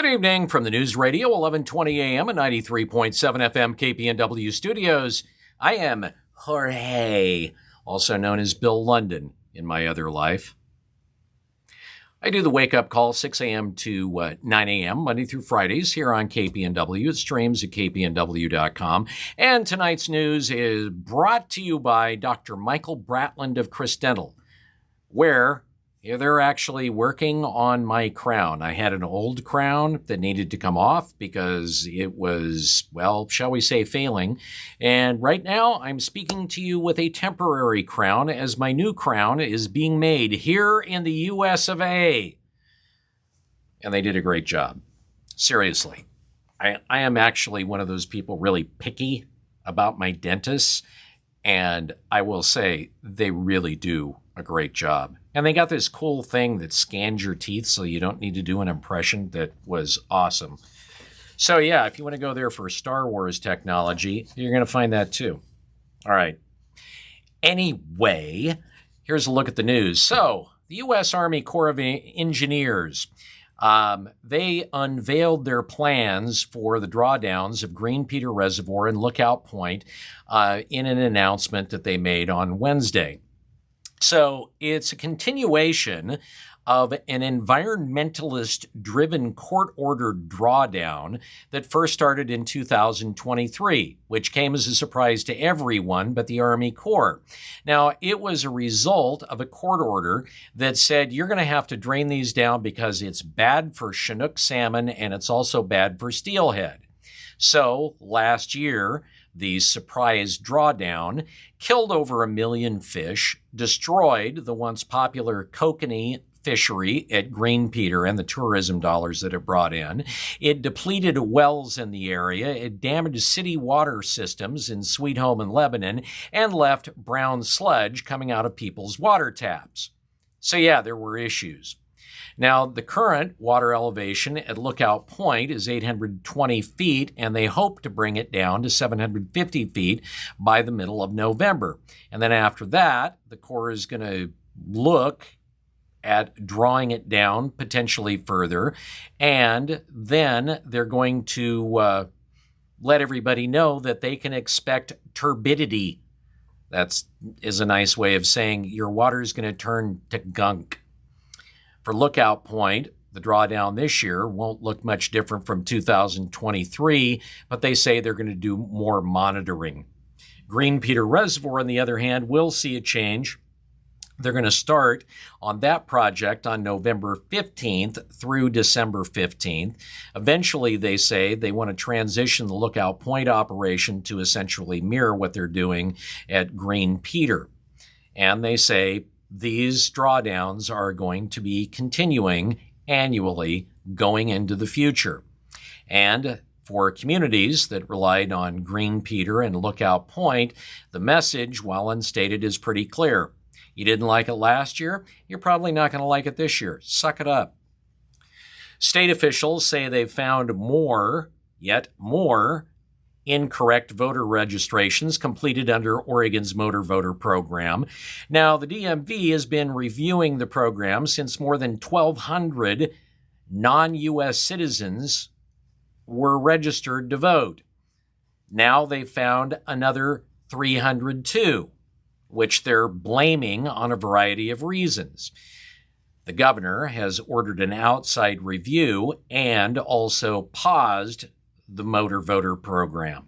evening from the News Radio, 1120 a.m. and 93.7 FM KPNW studios. I am Jorge, also known as Bill London in my other life. I do the wake-up call 6 a.m. to 9 a.m. Monday through Fridays here on KPNW. It streams at kpnw.com. And tonight's news is brought to you by Dr. Michael Bratland of Chris Dental, where they're actually working on my crown. I had an old crown that needed to come off because it was, well, shall we say, failing. And right now, I'm speaking to you with a temporary crown as my new crown is being made here in the U.S. of A. And they did a great job. Seriously. I am actually one of those people really picky about my dentists. And I will say they really do a great job. And they got this cool thing that scans your teeth so you don't need to do an impression. That was awesome. So yeah, if you want to go there for Star Wars technology, you're going to find that too. All right. Anyway, here's a look at the news. So the U.S. Army Corps of Engineers, they unveiled their plans for the drawdowns of Green Peter Reservoir and Lookout Point in an announcement that they made on Wednesday. So it's a continuation of an environmentalist-driven court-ordered drawdown that first started in 2023, which came as a surprise to everyone but the Army Corps. Now, it was a result of a court order that said you're going to have to drain these down because it's bad for Chinook salmon and it's also bad for steelhead. So last year, the surprise drawdown killed over 1 million fish, destroyed the once popular kokanee fishery at Green Peter and the tourism dollars that it brought in. It depleted wells in the area. It damaged city water systems in Sweet Home and Lebanon and left brown sludge coming out of people's water taps. So yeah, there were issues. Now, the current water elevation at Lookout Point is 820 feet, and they hope to bring it down to 750 feet by the middle of November. And then after that, the Corps is going to look at drawing it down potentially further, and then they're going to let everybody know that they can expect turbidity. That is a nice way of saying your water is going to turn to gunk. For Lookout Point, the drawdown this year won't look much different from 2023, but they say they're going to do more monitoring. Green Peter Reservoir, on the other hand, will see a change. They're going to start on that project on November 15th through December 15th. Eventually, they say they want to transition the Lookout Point operation to essentially mirror what they're doing at Green Peter. And they say these drawdowns are going to be continuing annually going into the future. And for communities that relied on Green Peter and Lookout Point, the message, while unstated, is pretty clear. You didn't like it last year, you're probably not going to like it this year. Suck it up. State officials say they've found more, yet more, incorrect voter registrations completed under Oregon's motor voter program. Now, the DMV has been reviewing the program since more than 1,200 non-U.S. citizens were registered to vote. Now they've found another 302, which they're blaming on a variety of reasons. The governor has ordered an outside review and also paused the motor voter program.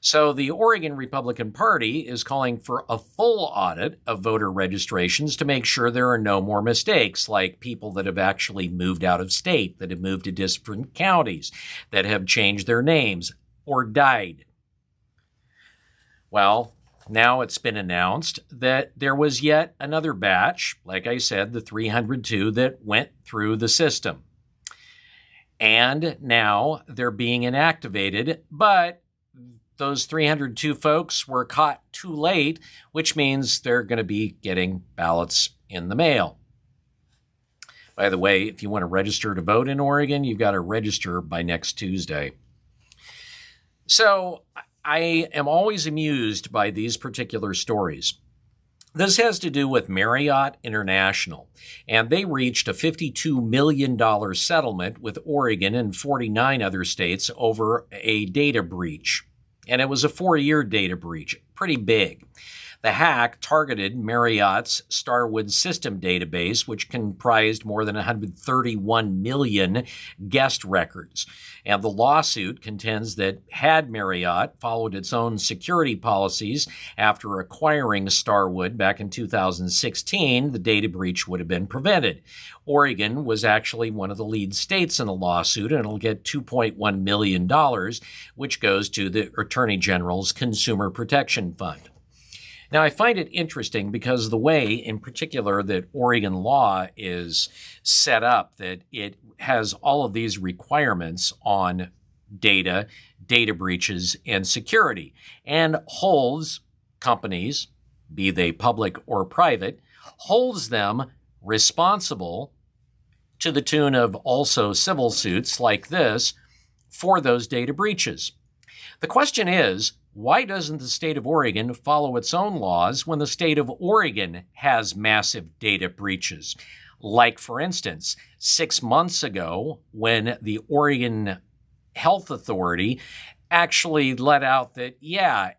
So the Oregon Republican Party is calling for a full audit of voter registrations to make sure there are no more mistakes, like people that have actually moved out of state, that have moved to different counties, that have changed their names or died. Well, now it's been announced that there was yet another batch, like I said, the 302 that went through the system. And now they're being inactivated, but those 302 folks were caught too late, which means they're going to be getting ballots in the mail. By the way, if you want to register to vote in Oregon, you've got to register by next Tuesday. So I am always amused by these particular stories. This has to do with Marriott International, and they reached a $52 million settlement with Oregon and 49 other states over a data breach. And it was a 4-year data breach, pretty big. The hack targeted Marriott's Starwood system database, which comprised more than 131 million guest records. And the lawsuit contends that had Marriott followed its own security policies after acquiring Starwood back in 2016, the data breach would have been prevented. Oregon was actually one of the lead states in the lawsuit, and it'll get $2.1 million, which goes to the Attorney General's Consumer Protection Fund. Now, I find it interesting because the way, in particular, that Oregon law is set up, that it has all of these requirements on data breaches, and security, and holds companies, be they public or private, holds them responsible to the tune of also civil suits like this for those data breaches. The question is, why doesn't the state of Oregon follow its own laws when the state of Oregon has massive data breaches? Like, for instance, 6 months ago, when the Oregon Health Authority actually let out that,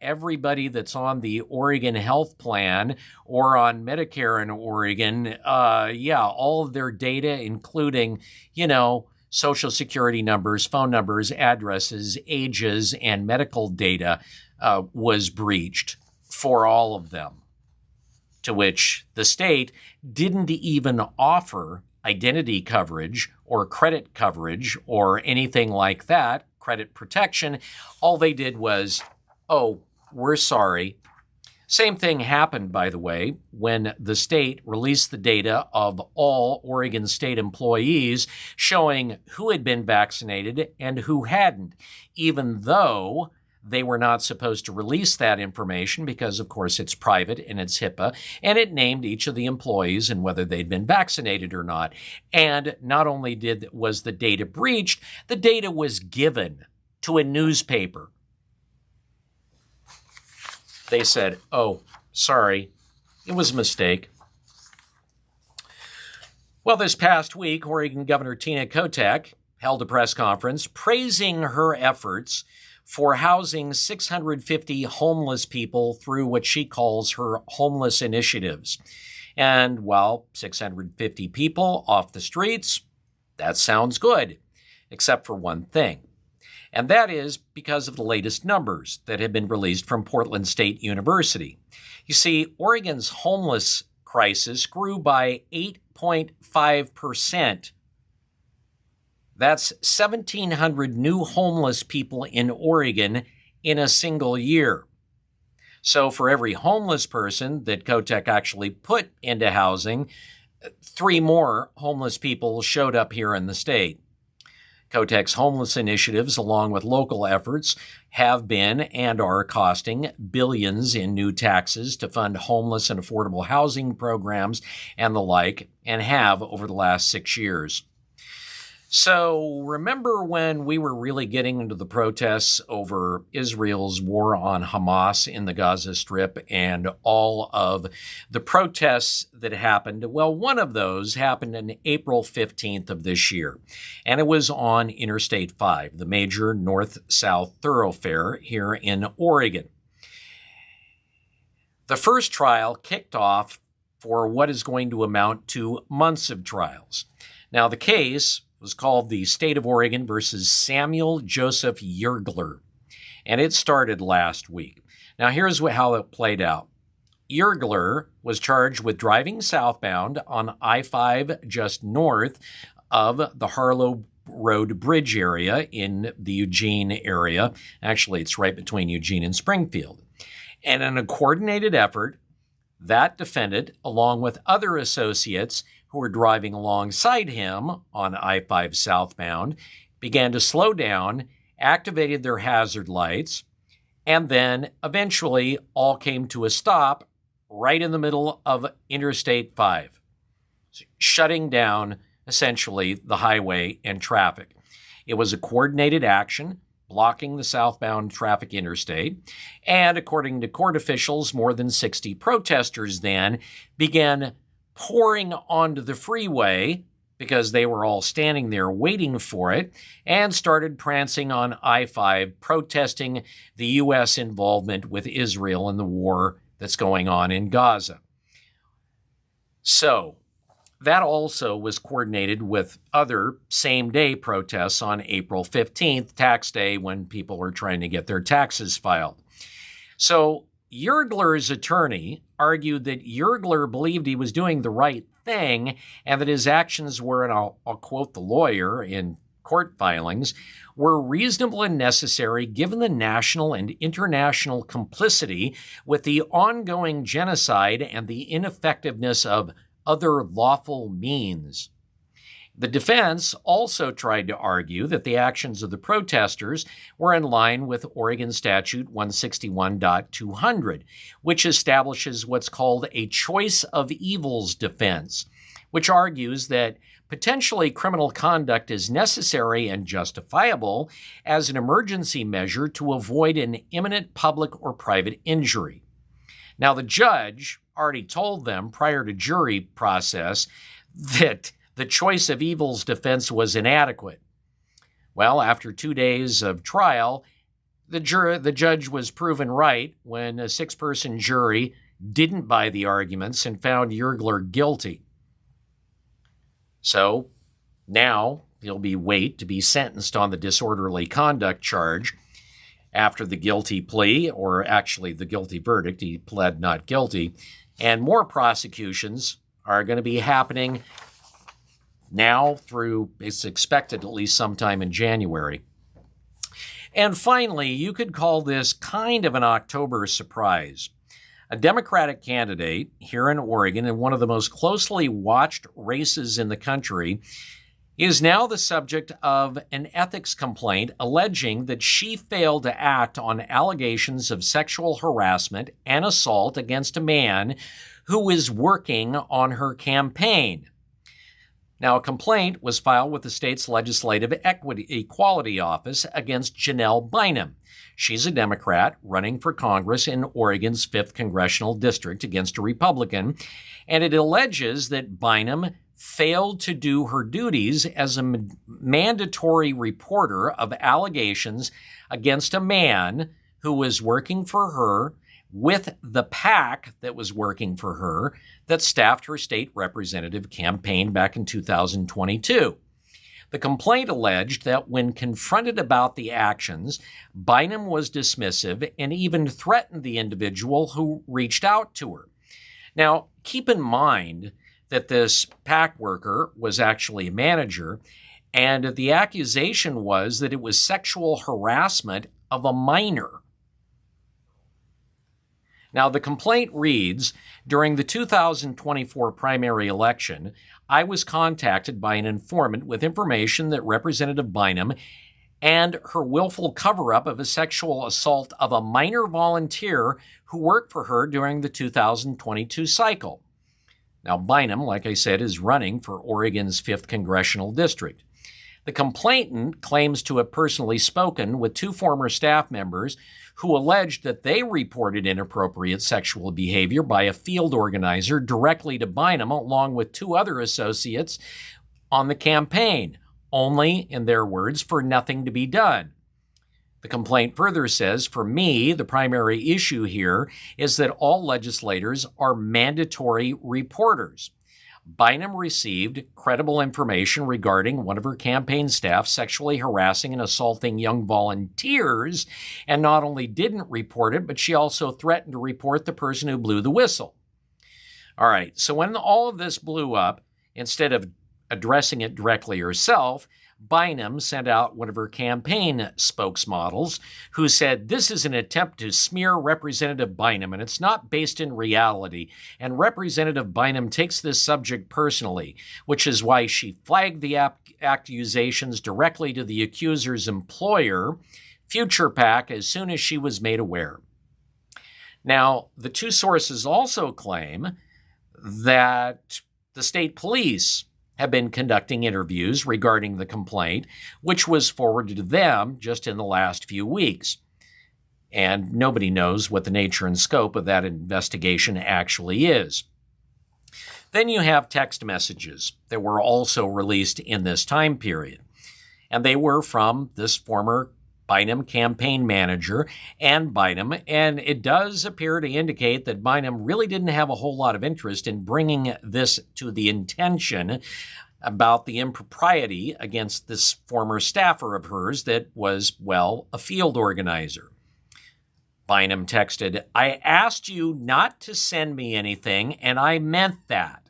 everybody that's on the Oregon Health Plan or on Medicare in Oregon, all of their data, including, Social Security numbers, phone numbers, addresses, ages, and medical data was breached for all of them, to which the state didn't even offer identity coverage or credit coverage or anything like that, credit protection. All they did was, we're sorry. Same thing happened, by the way, when the state released the data of all Oregon state employees showing who had been vaccinated and who hadn't, even though they were not supposed to release that information because, of course, it's private and it's HIPAA, and it named each of the employees and whether they'd been vaccinated or not. And not only was the data breached, the data was given to a newspaper. They said, sorry, it was a mistake. Well, this past week, Oregon Governor Tina Kotek held a press conference praising her efforts for housing 650 homeless people through what she calls her homeless initiatives. And, 650 people off the streets, that sounds good, except for one thing. And that is because of the latest numbers that have been released from Portland State University. You see, Oregon's homeless crisis grew by 8.5%. That's 1,700 new homeless people in Oregon in a single year. So for every homeless person that Kotek actually put into housing, 3 more homeless people showed up here in the state. Kotek's homeless initiatives, along with local efforts, have been and are costing billions in new taxes to fund homeless and affordable housing programs and the like, and have over the last 6 years. So remember when we were really getting into the protests over Israel's war on Hamas in the Gaza Strip and all of the protests that happened? Well, one of those happened on April 15th of this year, and it was on Interstate 5, the major north-south thoroughfare here in Oregon. The first trial kicked off for what is going to amount to months of trials. Now, the case was called the State of Oregon versus Samuel Joseph Yergler, and it started last week. Now, here's how it played out. Yergler was charged with driving southbound on I-5 just north of the Harlow Road Bridge area in the Eugene area. Actually, it's right between Eugene and Springfield. And in a coordinated effort, that defendant, along with other associates who were driving alongside him on I-5 southbound, began to slow down, activated their hazard lights, and then eventually all came to a stop right in the middle of Interstate 5, shutting down essentially the highway and traffic. It was a coordinated action. blocking the southbound traffic interstate. And according to court officials, more than 60 protesters then began pouring onto the freeway because they were all standing there waiting for it, and started prancing on I-5, protesting the U.S. involvement with Israel in the war that's going on in Gaza. So that also was coordinated with other same-day protests on April 15th, tax day, when people were trying to get their taxes filed. So Yergler's attorney argued that Yergler believed he was doing the right thing and that his actions were, and I'll quote the lawyer in court filings, were reasonable and necessary given the national and international complicity with the ongoing genocide and the ineffectiveness of other lawful means. The defense also tried to argue that the actions of the protesters were in line with Oregon Statute 161.200, which establishes what's called a choice of evils defense, which argues that potentially criminal conduct is necessary and justifiable as an emergency measure to avoid an imminent public or private injury. Now, the judge already told them prior to jury process that the choice of evils defense was inadequate. Well, after 2 days of trial, the judge was proven right when a 6-person jury didn't buy the arguments and found Yergler guilty. So now he'll wait to be sentenced on the disorderly conduct charge after the guilty plea, or actually the guilty verdict. He pled not guilty. And more prosecutions are going to be happening now through, it's expected at least sometime in January. And finally, you could call this kind of an October surprise. A Democratic candidate here in Oregon, in one of the most closely watched races in the country, is now the subject of an ethics complaint alleging that she failed to act on allegations of sexual harassment and assault against a man who is working on her campaign. Now, a complaint was filed with the state's Legislative Equality Office against Janelle Bam. She's a Democrat running for Congress in Oregon's 5th Congressional District against a Republican, and it alleges that Bynum failed to do her duties as a mandatory reporter of allegations against a man who was working for her with the PAC that was working for her that staffed her state representative campaign back in 2022. The complaint alleged that when confronted about the actions, Bynum was dismissive and even threatened the individual who reached out to her. Now, keep in mind that this PAC worker was actually a manager, and the accusation was that it was sexual harassment of a minor. Now, the complaint reads, during the 2024 primary election, I was contacted by an informant with information that Representative Bynum and her willful cover-up of a sexual assault of a minor volunteer who worked for her during the 2022 cycle. Now, Bynum, like I said, is running for Oregon's 5th Congressional District. The complainant claims to have personally spoken with 2 former staff members who alleged that they reported inappropriate sexual behavior by a field organizer directly to Bynum, along with 2 other associates on the campaign, only, in their words, for nothing to be done. The complaint further says, for me, the primary issue here is that all legislators are mandatory reporters. Bynum received credible information regarding one of her campaign staff sexually harassing and assaulting young volunteers, and not only didn't report it, but she also threatened to report the person who blew the whistle. All right, so when all of this blew up, instead of addressing it directly herself, Bynum sent out one of her campaign spokesmodels who said, this is an attempt to smear Representative Bynum, and it's not based in reality. And Representative Bynum takes this subject personally, which is why she flagged the accusations directly to the accuser's employer, Future PAC, as soon as she was made aware. Now, the 2 sources also claim that the state police have been conducting interviews regarding the complaint, which was forwarded to them just in the last few weeks. And nobody knows what the nature and scope of that investigation actually is. Then you have text messages that were also released in this time period. And they were from this former Bynum campaign manager and Bynum, and it does appear to indicate that Bynum really didn't have a whole lot of interest in bringing this to the attention about the impropriety against this former staffer of hers that was, well, a field organizer. Bynum texted, "I asked you not to send me anything, and I meant that."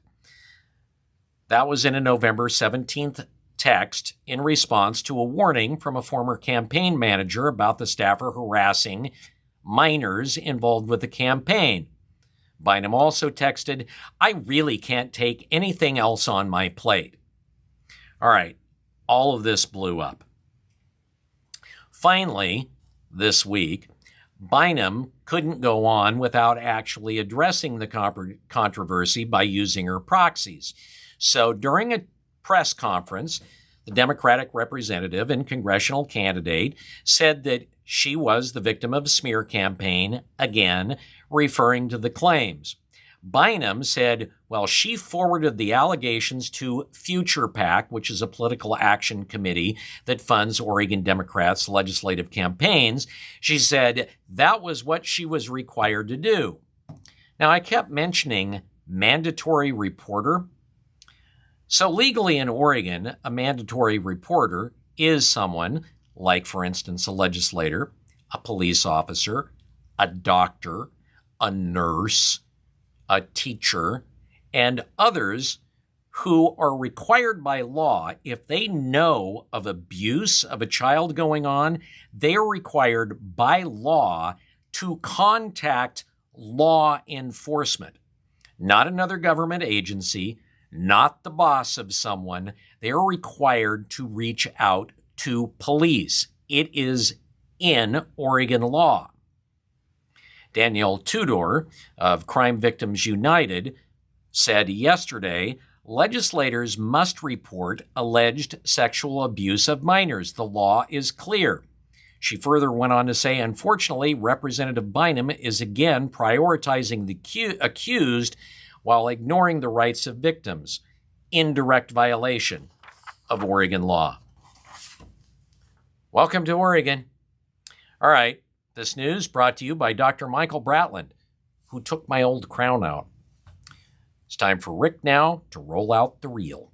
That was in a November 17th text in response to a warning from a former campaign manager about the staffer harassing minors involved with the campaign. Bynum also texted, "I really can't take anything else on my plate." All right, all of this blew up. Finally, this week, Bynum couldn't go on without actually addressing the controversy by using her proxies. So during a press conference, the Democratic representative and congressional candidate said that she was the victim of a smear campaign, again, referring to the claims. Bynum said, well, she forwarded the allegations to Future PAC, which is a political action committee that funds Oregon Democrats' legislative campaigns. She said that was what she was required to do. Now, I kept mentioning mandatory reporter. So legally in Oregon, a mandatory reporter is someone like, for instance, a legislator, a police officer, a doctor, a nurse, a teacher, and others who are required by law, if they know of abuse of a child going on, they are required by law to contact law enforcement, not another government agency, not the boss of someone. They are required to reach out to police. It is in Oregon law. Danielle Tudor of Crime Victims United said yesterday, legislators must report alleged sexual abuse of minors. The law is clear. She further went on to say, unfortunately, Representative Bynum is again prioritizing the accused while ignoring the rights of victims, in direct violation of Oregon law. Welcome to Oregon. All right, this news brought to you by Dr. Michael Bratland, who took my old crown out. It's time for Rick now to roll out the reel.